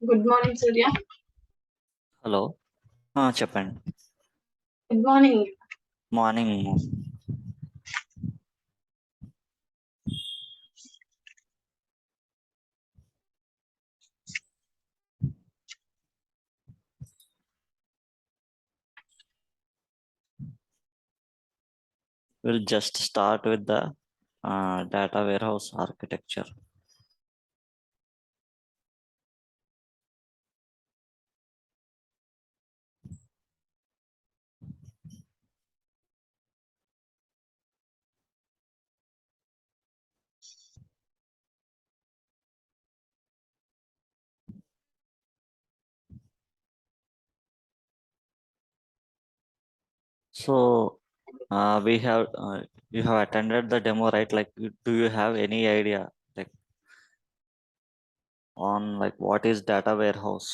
Good morning, Surya. Hello చెప్పండి. Good morning. Morning. We'll just start with the data warehouse architecture. So we have you have attended the demo, right? Like, do you have any idea like on like what is data warehouse?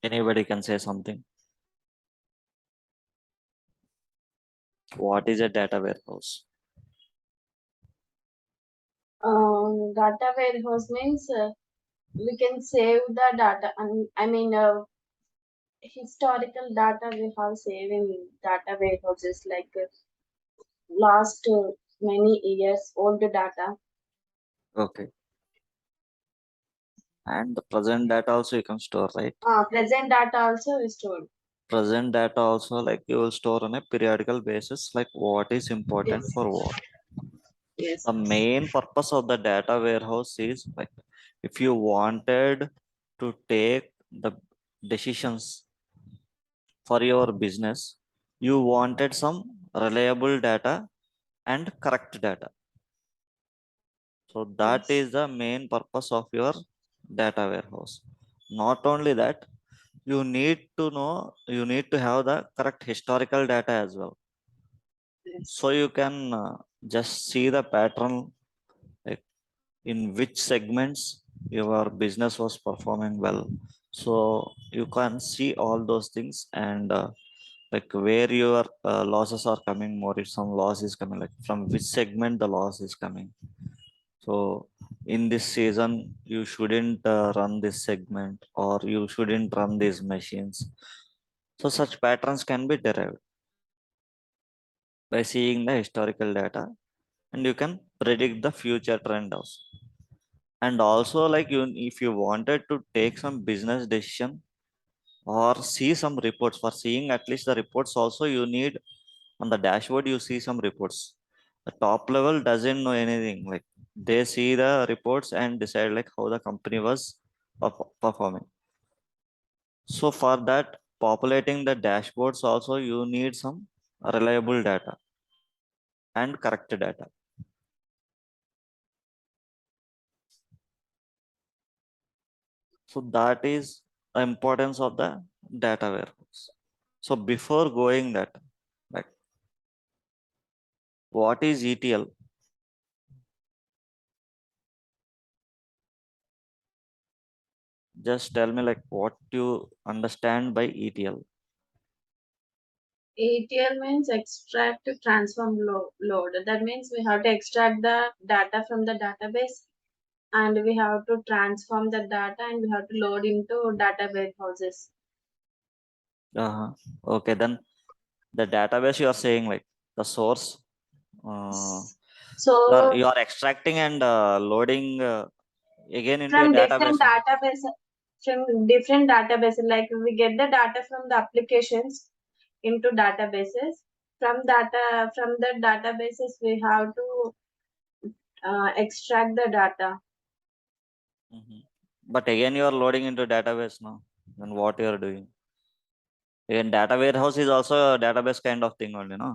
Anybody can say something. What is a data warehouse? Data warehouse means we can save the data. Historical data we have saved in data warehouses like last many years old data. Okay. And the present data also you can store, right? Present data also is stored. Present data also, like, you will store on a periodical basis, like what is important Yes. for what. Yes. The main purpose of the data warehouse is like, if you wanted to take the decisions for your business, you wanted some reliable data and correct data. So that Yes. is the main purpose of your data warehouse. Not only that, you need to know, you need to have the correct historical data as well. Yes. So you can just see the pattern, like in which segments your business was performing well. So you can see all those things, and like where your losses are coming more, if some loss is coming, like from which segment the loss is coming. So in this season, you shouldn't run this segment, or you shouldn't run these machines. So such patterns can be derived by seeing the historical data, and you can predict the future trend also. And also, like, you, if you wanted to take some business decision or see some reports, for seeing at least the reports also, you need on the dashboard, you see some reports. The top level doesn't know anything, like they see the reports and decide like how the company was performing. So for that, populating the dashboards also, you need some reliable data and correct data. So that is the importance of the data warehouse. So before going that, like, what is ETL? Just tell me like what you understand by ETL. ETL means extract to transform load. That means we have to extract the data from the database and we have to transform the data and we have to load into data warehouses. Uh-huh. Okay, then the database you are saying, like the source, uh, So you are extracting and loading again into a from database. different databases, like we get the data from the applications into databases. From the databases, we have to extract the data. Mhm. But again, you are loading into database now. Then what you are doing? Again, data warehouse is also a database kind of thing only, no?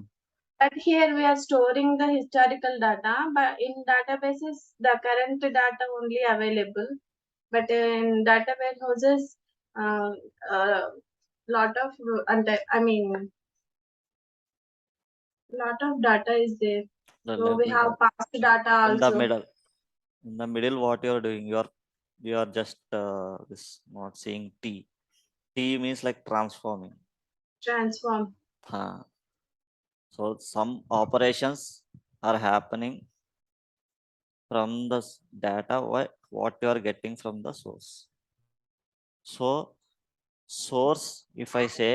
But here we are storing the historical data, but in databases, the current data only available. But in data warehouses, uh, lot of I mean lot of data is there. So Let we me have tell. past data In the also. middle, in the middle, what you are doing? You are just this not saying T. T means like transforming. Transform. So some operations are happening from the data what you are getting from the source. So source, if I say,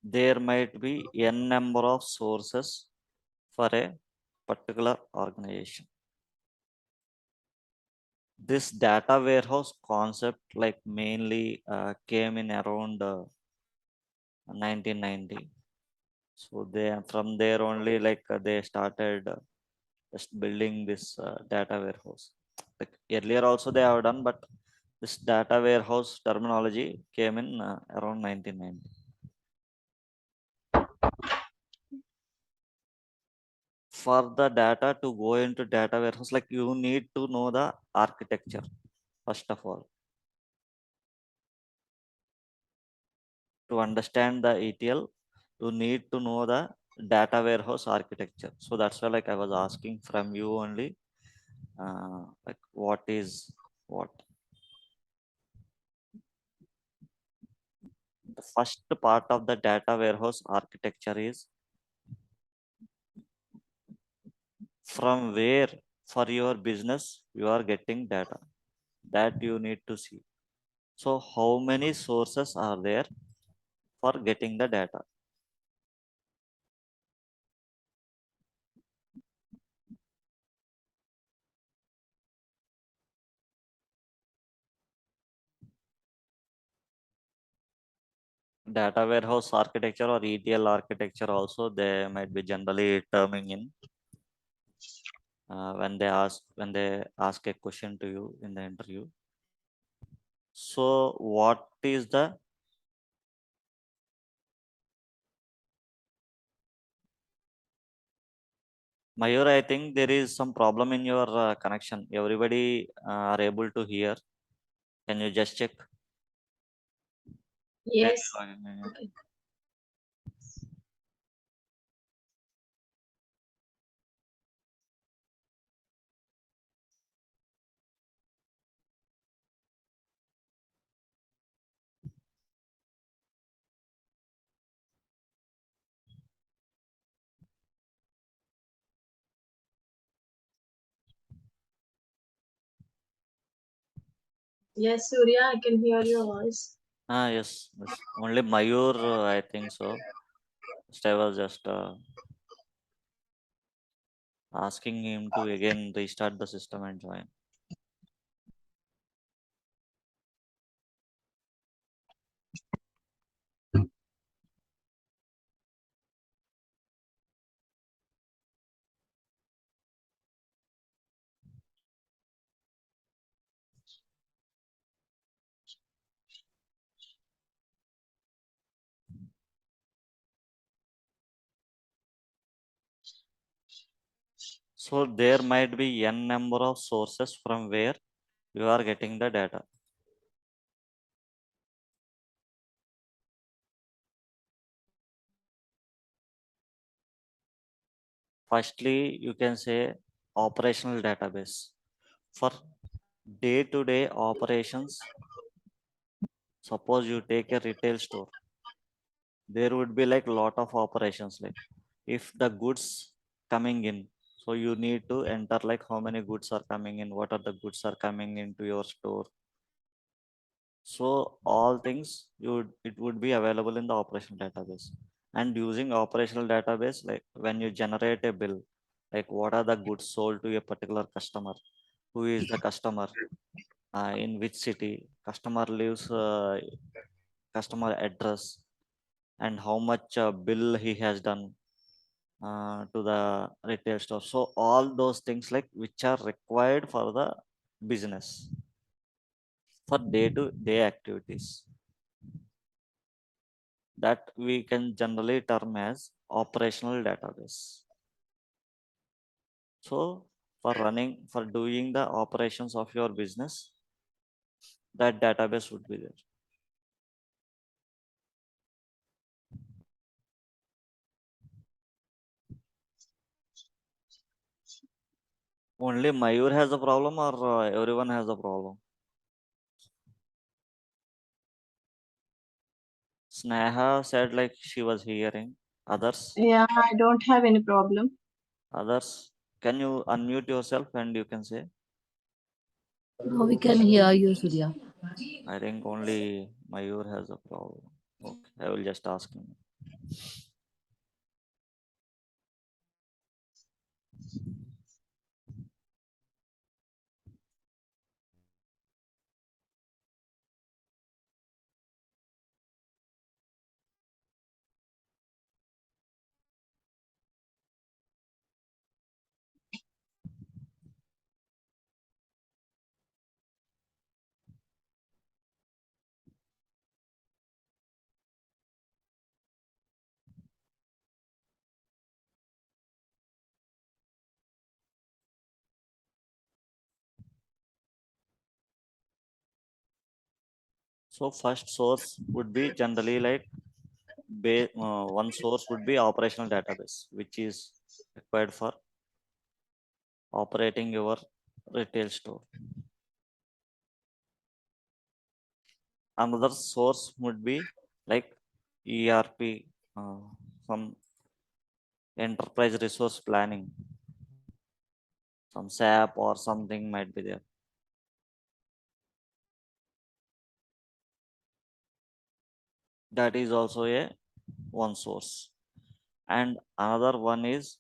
there might be n number of sources for a particular organization. This data warehouse concept like mainly came in around 1990. So they, from there only, like they started just building this data warehouse. Like earlier also they have done, but this data warehouse terminology came in around 1990. For the data to go into data warehouse, like you need to know the architecture first of all. To understand the ETL, you need to know the data warehouse architecture. So that's why like I was asking from you only, like what is what. The first part of the data warehouse architecture is from where for your business you are getting data, that you need to see. So how many sources are there for getting the data? Data warehouse architecture or ETL architecture also they might be generally terming in when they ask a question to you in the interview. So what is the Mayur? I think there is some problem in your connection. Everybody are able to hear. Can you just check? Maybe Yes. logging in. Okay. Yes, Surya, I can hear your voice. Yes, yes. Only Mayur, I think so. Just I was just asking him to again restart the system and join. So there might be n number of sources from where you are getting the data. Firstly, you can say operational database. For day-to-day operations, suppose you take a retail store, there would be like lot of operations. Like if the goods coming in, so you need to enter like how many goods are coming in, what are the goods are coming into your store. So all things it would be available in the operational database. And using operational database, like when you generate a bill, like what are the goods sold to a particular customer, who is the customer, in which city, customer lives, customer address, and how much bill he has done to the retail store. So all those things like which are required for the business for day to day activities, that we can generally term as operational database. So for doing the operations of your business, that database would be there. Only Mayur has a problem, or everyone has a problem? Sneha said like she was hearing. Others? Yeah, I don't have any problem. Others? Can you unmute yourself and you can say? Now we can hear you, Surya. I think only Mayur has a problem. Okay, I will just ask him. So first source would be generally like one source would be operational database, which is required for operating your retail store. Another source would be like ERP, some enterprise resource planning, some SAP or something might be there. That is also a one source. And another one is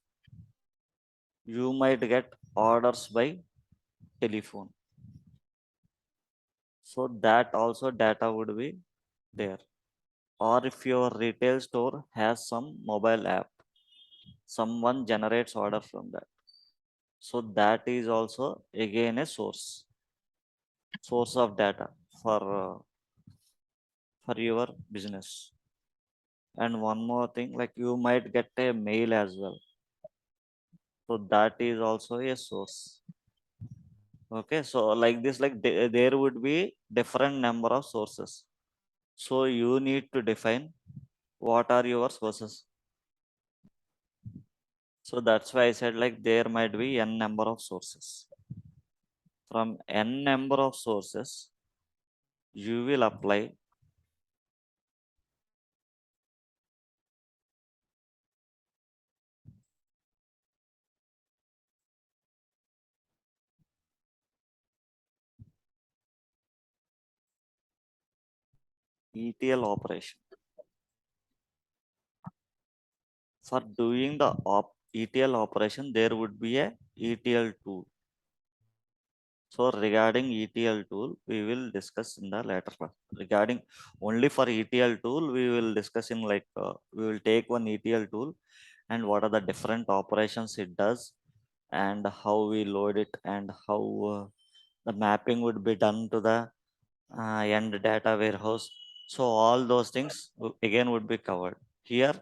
you might get orders by telephone. So that also data would be there. Or if your retail store has some mobile app, someone generates order from that. So that is also again a source of data for your business. And one more thing, like you might get a mail as well. So that is also a source. Okay, so like this, like there would be different number of sources. So you need to define what are your sources. So that's why I said like there might be n number of sources. From n number of sources, you will apply ETL operation. For doing the ETL operation, there would be a ETL tool. So regarding ETL tool, we will discuss in the later class. Regarding only for ETL tool, we will discuss in like we will take one ETL tool and what are the different operations it does and how we load it and how the mapping would be done to the end data warehouse. So all those things again would be covered here.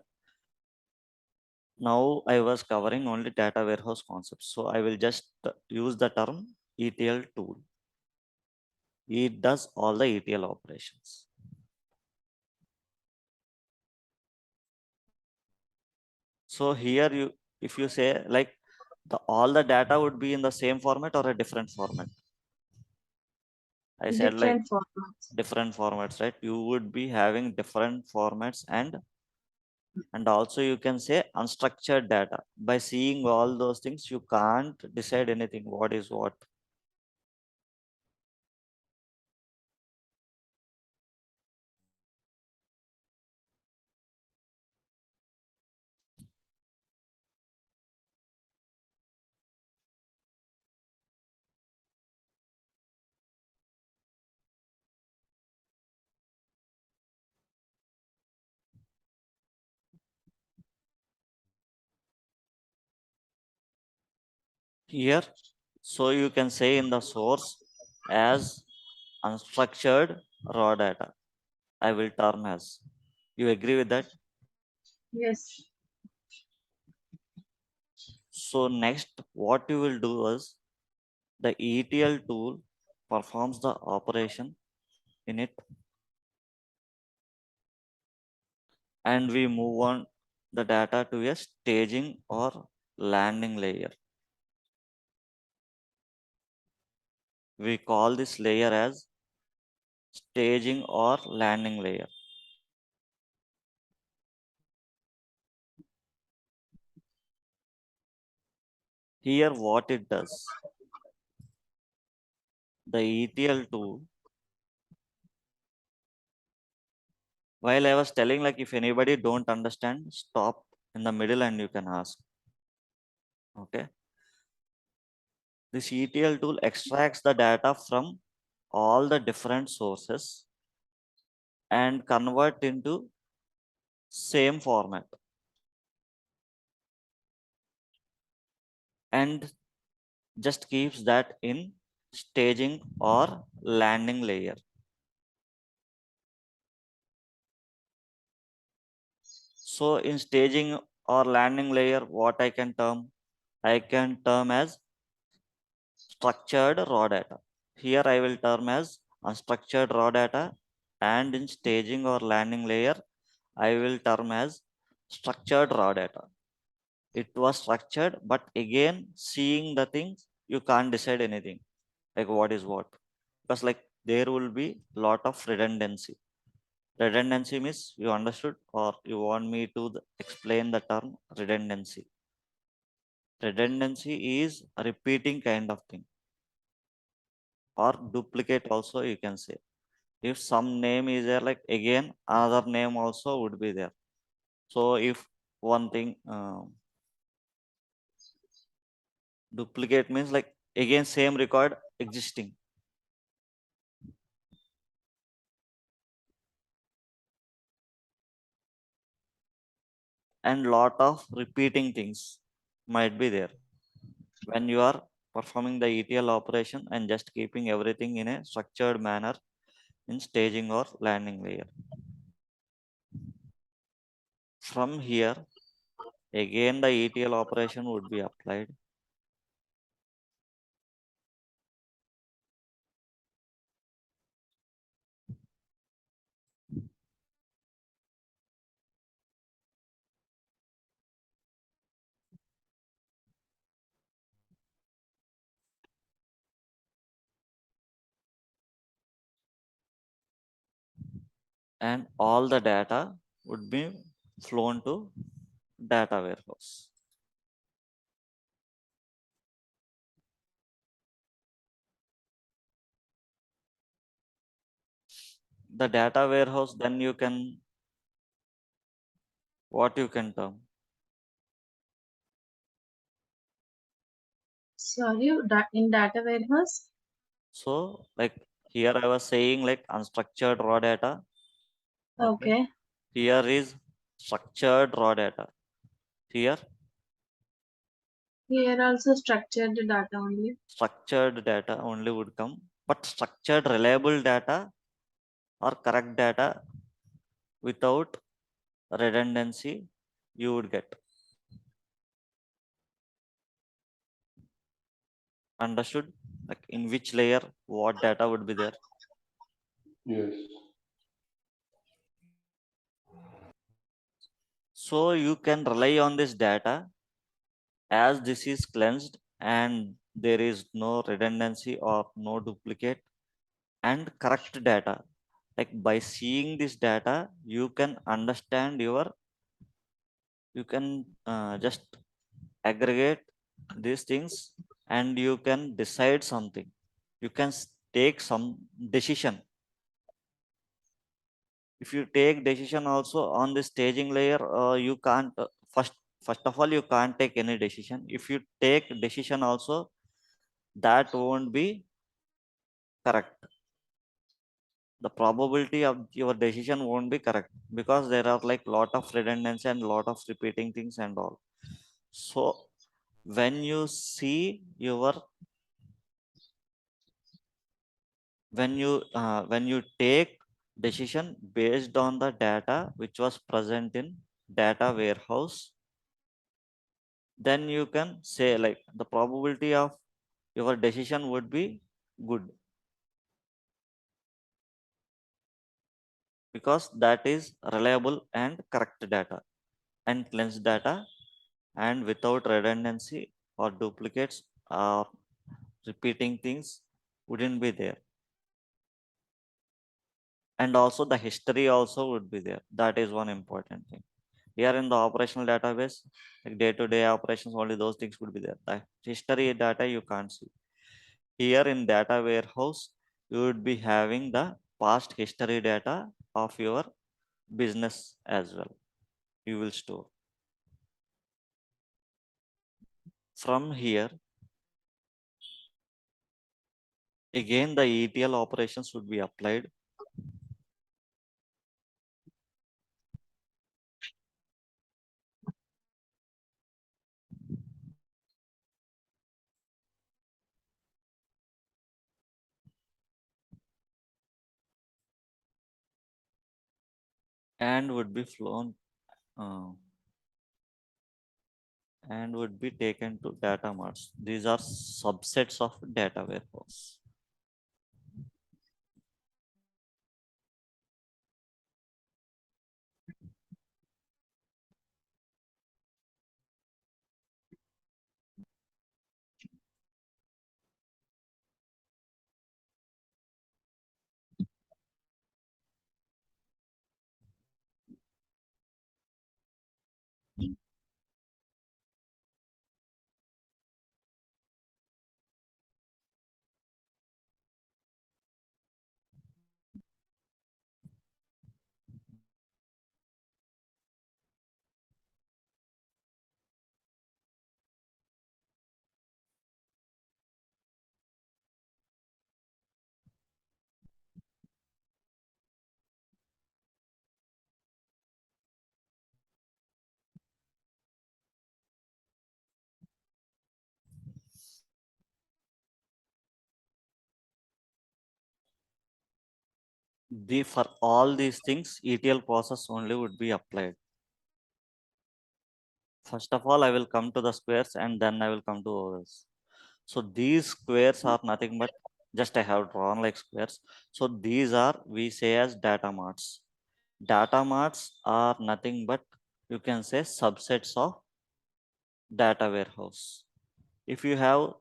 Now I was covering only data warehouse concepts. So I will just use the term ETL tool. It does all the ETL operations. So here you, if you say like all the data would be in the same format or a different format. I said like Different formats. different formats, right? You would be having different formats and also you can say unstructured data. By seeing all those things, you can't decide anything what is what. Here, so you can say in the source as unstructured raw data. I will term as. You agree with that? Yes. So next, what you will do is the ETL tool performs the operation in it, and we move on the data to a staging or landing layer. We call this layer as staging or landing layer. Here what it does, the ETL tool, while I was telling, like, if anybody don't understand, stop in the middle and you can ask. Okay. This ETL tool extracts the data from all the different sources and convert into same format, and just keeps that in staging or landing layer. So in staging or landing layer, what I can term? I can term as structured raw data. Here I will term as unstructured raw data, and in staging or landing layer, I will term as structured raw data. It was structured, but again, seeing the things, you can't decide anything, like what is what, because like there will be lot of redundancy. Redundancy means, you understood, or you want me to explain the term redundancy? Redundancy is a repeating kind of thing, or duplicate also you can say. If some name is there, like again another name also would be there. So if one thing, duplicate means like again same record existing, and lot of repeating things might be there when you are performing the ETL operation and just keeping everything in a structured manner in staging or landing layer. From here, again the ETL operation would be applied. And all the data would be flown to data warehouse. The data warehouse, then you can, what you can term? Sorry, in data warehouse? So like here I was saying like unstructured raw data. Okay. Okay. Here is structured raw data. Here Here also structured data only. structured data only would come, but structured reliable data or correct data without redundancy you would get. Understood? Like in which layer what data would be there? Yes. So you can rely on this data as this is cleansed and there is no redundancy or no duplicate, and correct data. Like by seeing this data, you can understand you can just aggregate these things and you can decide something. You can take some decision. If you take decision also on the staging layer, you can't, first of all, you can't take any decision. If you take decision also, that won't be correct. The probability of your decision won't be correct because there are like lot of redundancy and lot of repeating things and all. So when you see your, when you take decision based on the data which was present in data warehouse, then you can say like the probability of your decision would be good, because that is reliable and correct data and cleansed data, and without redundancy or duplicates or repeating things wouldn't be there. And also the history also would be there. That is one important thing. Here in the operational database, like day-to-day operations, only those things would be there. The history data you can't see. Here in data warehouse, you would be having the past history data of your business as well. You will store. From here, again the ETL operations would be applied. And would be flown and would be taken to data marts. These are subsets of data warehouse. For all these things, ETL process only would be applied. First of all, I will come to the squares and then I will come to ovals. So these squares are nothing but just I have drawn like squares. So these are we say as data marts. Data marts are nothing but you can say subsets of data warehouse. If you have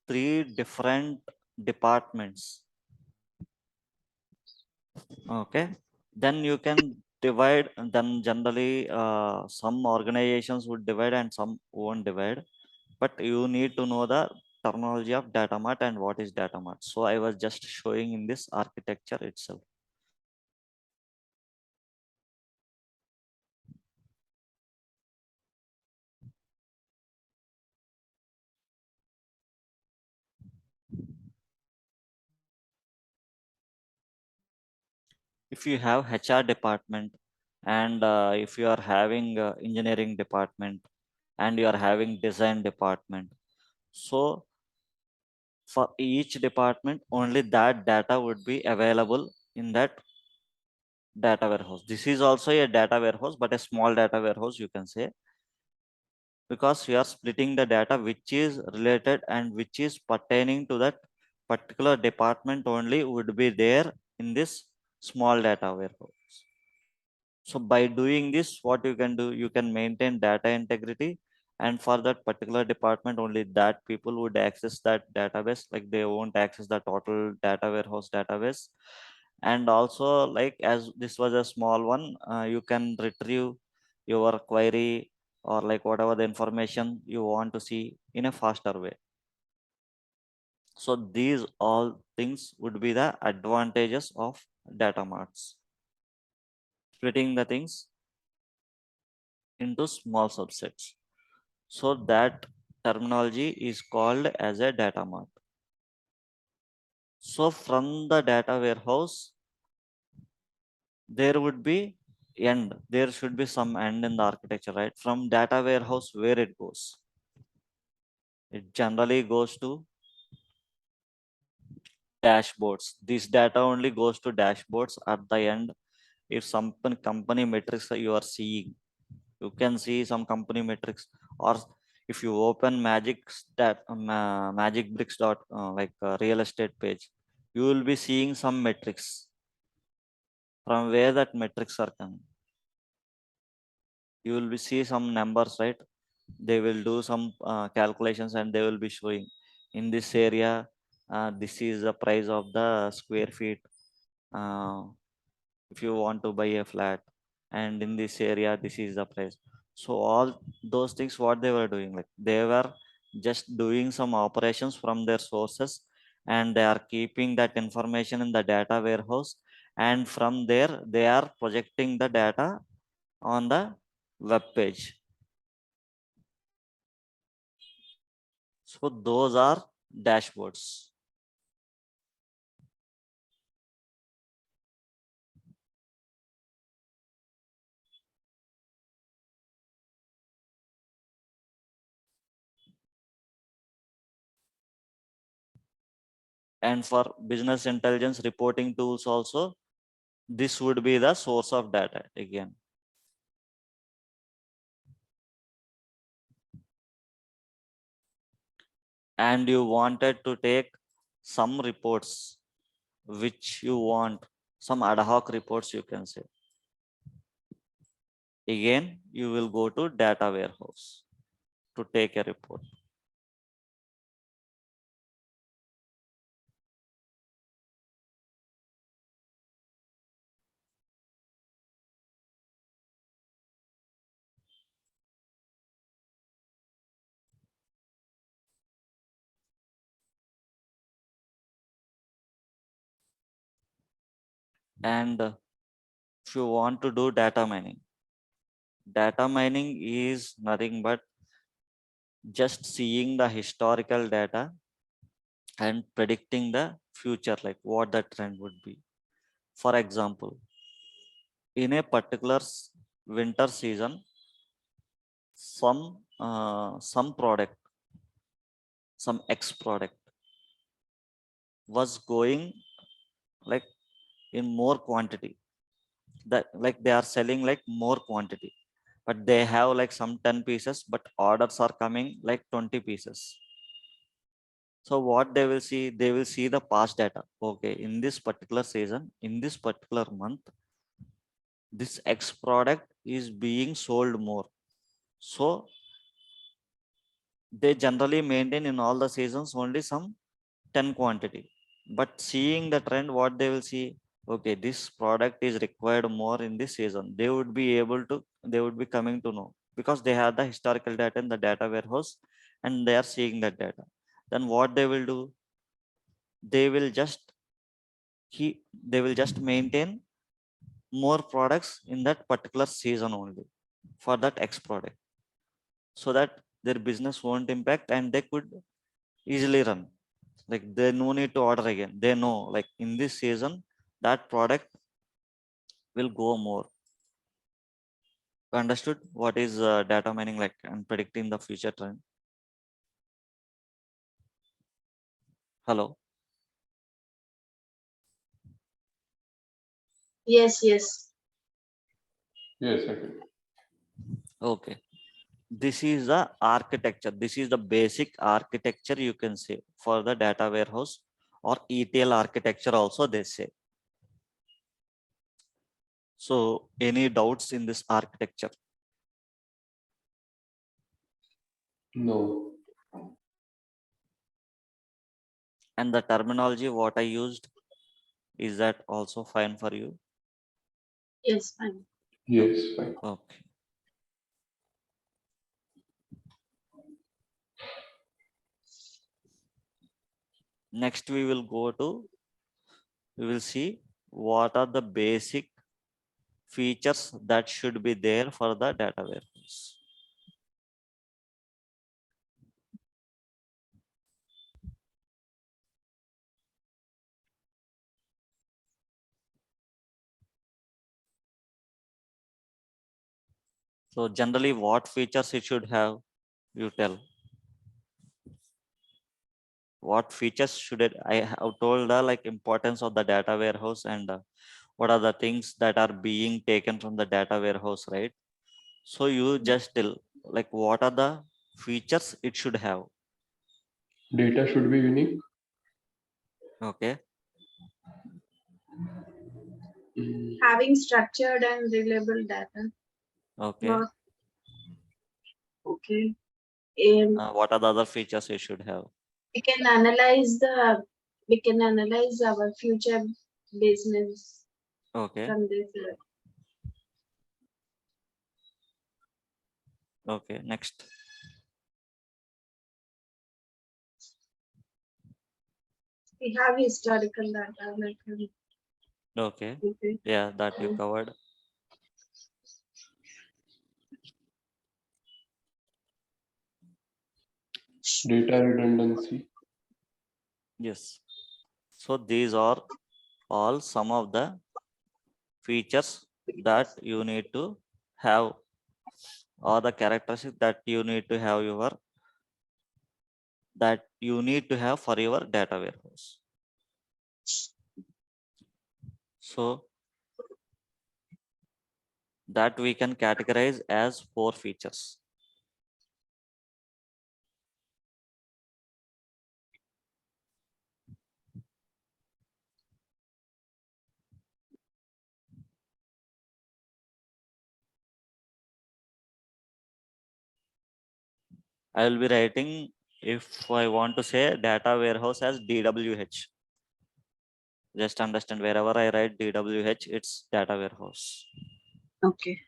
three different departments, okay, then you can divide. And then generally, some organizations would divide and some won't divide. But you need to know the terminology of data mart and what is data mart. So I was just showing in this architecture itself. If you have HR department and if you are having engineering department and you are having design department, so for each department only that data would be available in that data warehouse. This is also a data warehouse, but a small data warehouse you can say, because you are splitting the data which is related and which is pertaining to that particular department only would be there in this small data warehouse. So by doing this, what you can do, you can maintain data integrity, and for that particular department only that people would access that database, like they won't access the total data warehouse database. And also, like as this was a small one, you can retrieve your query or like whatever the information you want to see in a faster way. So these all things would be the advantages of data marts, splitting the things into small subsets. So that terminology is called as a data mart. So from the data warehouse, there would be end. There should be some end in the architecture, right? From data warehouse, where it goes? It generally goes to dashboards. This data only goes to dashboards at the end. If some company metrics you are seeing, you can see some company metrics, or if you open magic bricks dot real estate page, you will be seeing some metrics. From where that metrics are coming, you will be see some numbers, right? They will do some calculations and they will be showing in this area, this is the price of the square feet, uh, if you want to buy a flat, and in this area this is the price. So all those things what they were doing, like they were just doing some operations from their sources, and they are keeping that information in the data warehouse, and from there they are projecting the data on the web page. So those are dashboards. And for business intelligence reporting tools also, this would be the source of data again. And you wanted to take some reports which you want, some ad hoc reports you can say. Again, you will go to data warehouse to take a report. And if you want to do data mining is nothing but just seeing the historical data and predicting the future, like what the trend would be. For example, in a particular winter season, some product, some X product was going like in more quantity, that like they are selling like more quantity, but they have like some 10 pieces, but orders are coming like 20 pieces. So what they will see, they will see the past data. Okay, in this particular season, in this particular month, this X product is being sold more. So they generally maintain in all the seasons only some 10 quantity. But seeing the trend, what they will see, okay, this product is required more in this season. They would be able to, they would be coming to know because they have the historical data in the data warehouse and they are seeing that data. Then what they will do, they will just they will just maintain more products in that particular season only for that X product, so that their business won't impact and they could easily run. Like they no need to order again. They know like in this season that product will go more. Understood what is data mining like and predicting the future trend? Hello. Yes, yes. Yes, I can. Okay, this is the architecture. This is the basic architecture you can say for the data warehouse, or ETL architecture also they say. So any doubts in this architecture? No. And the terminology what I used, is that also fine for you? Yes, fine. Yes, fine. Okay. Next we will we will see what are the basic features that should be there for the data warehouse. So generally what features it should have, you tell. What features should it, I have told the like importance of the data warehouse and what are the things that are being taken from the data warehouse, right? So you just tell like what are the features it should have. Data should be unique. Okay. Having structured and reliable data. Okay. Not okay. What are the other features it should have? We can analyze our future business Okay. from this. Okay, next. We have historical data like Okay, okay. yeah, that you covered. Data redundancy. Yes. So these are all some of the features that you need to have, or the characteristics that you need to have for your data warehouse. So that we can categorize as 4 features. I will be writing, if I want to say data warehouse, as DWH. Just understand, wherever I write DWH, it's data warehouse. Okay.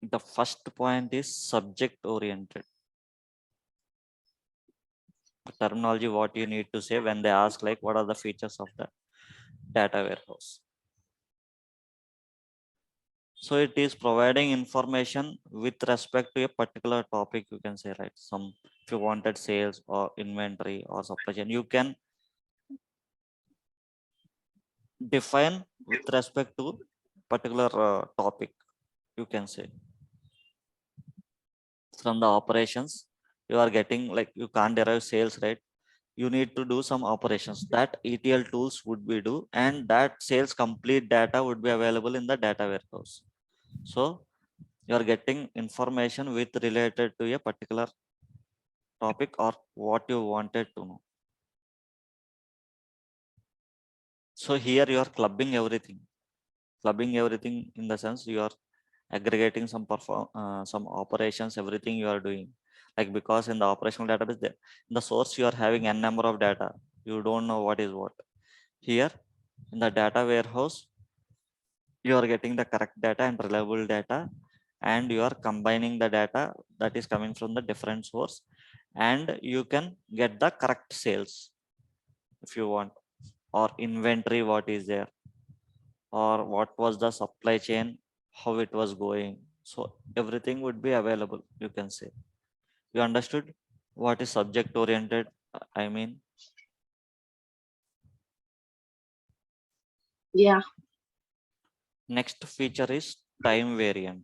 The first point is subject oriented. Terminology, what you need to say when they ask like what are the features of the data warehouse. So it is providing information with respect to a particular topic, you can say, right? Some, if you wanted sales or inventory or supply chain, you can define with respect to particular topic, you can say. From the operations, you are getting, like, you can't derive sales, right? You need to do some operations that ETL tools would be do, and that sales complete data would be available in the data warehouse. So you are getting information with related to a particular topic or what you wanted to know. So here you are clubbing everything in the sense you are aggregating some operations, everything you are doing, like, because in the operational database, in the source you are having n number of data, you don't know what is what. Here in the data warehouse, you are getting the correct data and reliable data, and you are combining the data that is coming from the different source, and you can get the correct sales if you want, or inventory what is there, or what was the supply chain, how it was going. So everything would be available, you can say. You understood what is subject oriented? I mean, Yeah. next feature is time variant.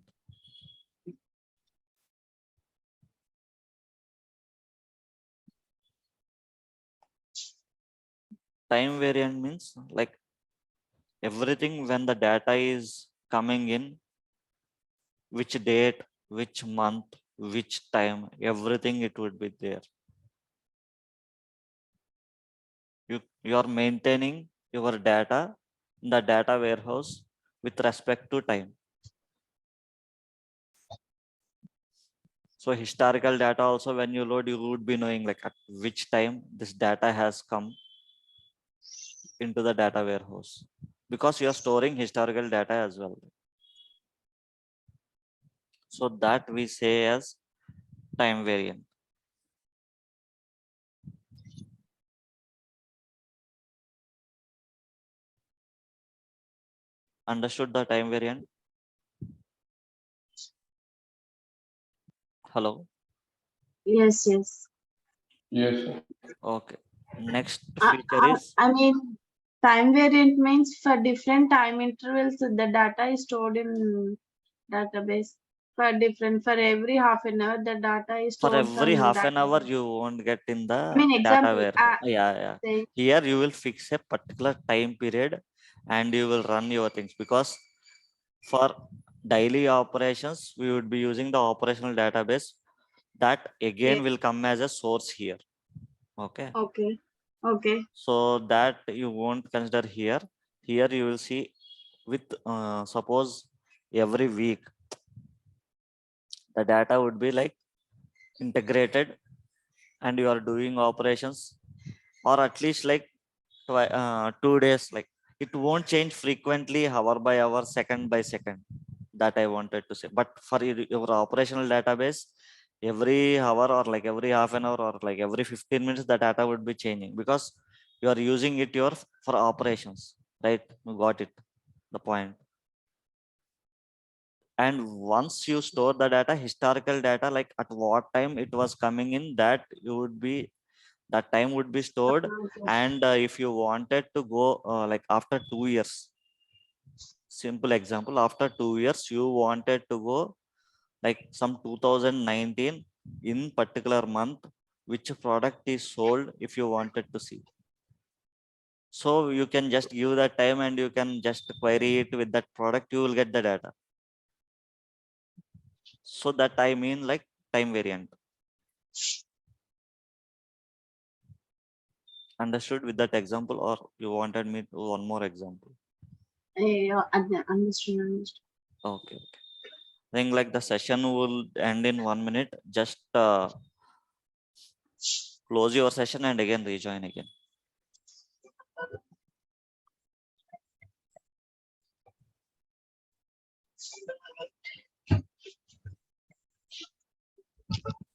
Time variant means, like, everything when the data is coming in, which date, which month, which time, everything it would be there. You are maintaining your data in the data warehouse with respect to time. So historical data also, when you load, you would be knowing like at which time this data has come into the data warehouse, because you are storing historical data as well. So that we say as time variant. Understood the time variant? Hello? Yes, yes. Yes, sir. Okay. Next I, feature I, is I mean, time variant means for different time intervals, the data is stored in database for every half an hour, the data is for stored every from half an hour database. you won't get in the I mean, data example, warehouse. Yeah, yeah. saying Here you will fix a particular time period and you will run your things, because for daily operations we would be using the operational database that again yes, will come as a source here. Okay, okay, okay, so that you won't consider here. Here you will see with suppose every week the data would be like integrated, and you are doing operations, or at least like 2 days, like, it won't change frequently, hour by hour, second by second. that I wanted to say. But for your operational database, every hour or like every half an hour or like every 15 minutes, the data would be changing because you are using it for operations, right? You got it, the point. And once you store the data, historical data, like at what time it was coming in, that you would be, that time would be stored. Okay. And if you wanted to go like after 2 years, simple example, after 2 years you wanted to go like some 2019 in particular month, which product is sold, if you wanted to see. So you can just give that time and you can just query it with that product, you will get the data. So that I mean like time variant. Understood with that example, or you wanted me to one more example? Understood. Okay, okay. I think like the session will end in 1 minute. Just close your session and again rejoin again.